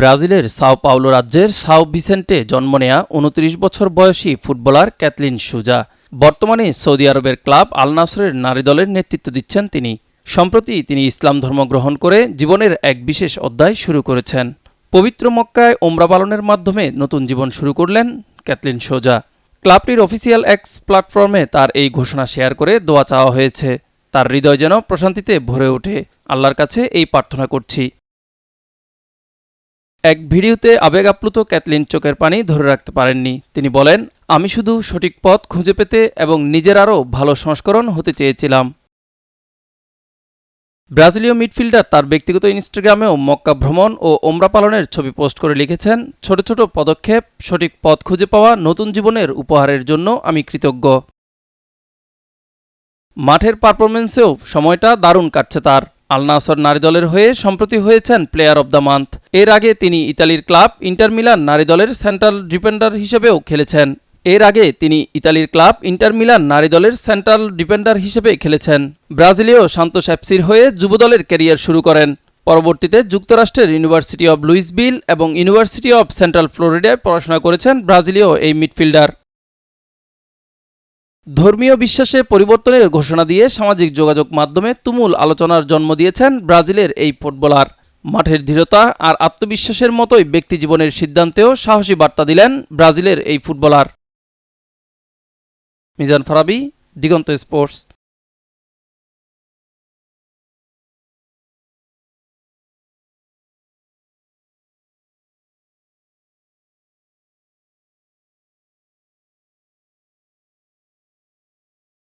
ব্রাজিলের Sao Paulo রাজ্যের Sao Vicente জন্ম নেয়া ২৯ বছর বয়সী ফুটবলার ক্যাথলিন সুজা। বর্তমানে সৌদি আরবের ক্লাব আল নাসরের নারী দলের নেতৃত্ব দিচ্ছেন তিনি। সম্প্রতি তিনি ইসলাম ধর্ম গ্রহণ করে জীবনের এক বিশেষ অধ্যায় শুরু করেছেন। পবিত্র মক্কায় ওমরা পালনের মাধ্যমে নতুন জীবন শুরু করলেন ক্যাথলিন সুজা। ক্লাবটির অফিসিয়াল এক্স প্ল্যাটফর্মে তার এই ঘোষণা শেয়ার করে দোয়া চাওয়া হয়েছে। তার হৃদয় যেন প্রশান্তিতে ভরে ওঠে। আল্লাহর কাছে এই প্রার্থনা করছি। এক ভিডিওতে আবেগ আপ্লুত ক্যাথলিন চোখের পানি ধরে রাখতে পারেননি। তিনি বলেন, আমি শুধু সঠিক পথ খুঁজে পেতে এবং নিজের আরও ভালো সংস্করণ হতে চেয়েছিলাম। ব্রাজিলীয় মিডফিল্ডার তার ব্যক্তিগত ইনস্টাগ্রামেও মক্কা ভ্রমণ ও ওমরা পালনের ছবি পোস্ট করে লিখেছেন, ছোট ছোট পদক্ষেপ, সঠিক পথ খুঁজে পাওয়া, নতুন জীবনের উপহারের জন্য আমি কৃতজ্ঞ। মাঠের পারফরমেন্সেও সময়টা দারুণ কাটছে তার। আল নাসর নারী দলের হয়ে সম্প্রতি হয়েছেন প্লেয়ার অব দ্য মান্থ। এর আগে তিনি ইতালির ক্লাব ইন্টার মিলান নারী দলের সেন্ট্রাল ডিফেন্ডার হিসেবেও খেলেছেন। ব্রাজিলীয় সান্তোস এফসির হয়ে যুব দলের ক্যারিয়ার শুরু করেন। পরবর্তীতে যুক্তরাষ্ট্রের ইউনিভার্সিটি অব লুইসভিল এবং ইউনিভার্সিটি অব সেন্ট্রাল ফ্লোরিডায় পড়াশোনা করেছেন ব্রাজিলীয় এই মিডফিল্ডার। ধর্মীয় বিশ্বাসে পরিবর্তনের ঘোষণা দিয়ে সামাজিক যোগাযোগ মাধ্যমে তুমুল আলোচনার জন্ম দিয়েছেন ব্রাজিলের এই ফুটবলার। মাঠের দৃঢ়তা আর আত্মবিশ্বাসের মতোই ব্যক্তিজীবনের সিদ্ধান্তেও সাহসী বার্তা দিলেন ব্রাজিলের এই ফুটবলার। মিজান ফারাবী, দিগন্ত স্পোর্টস।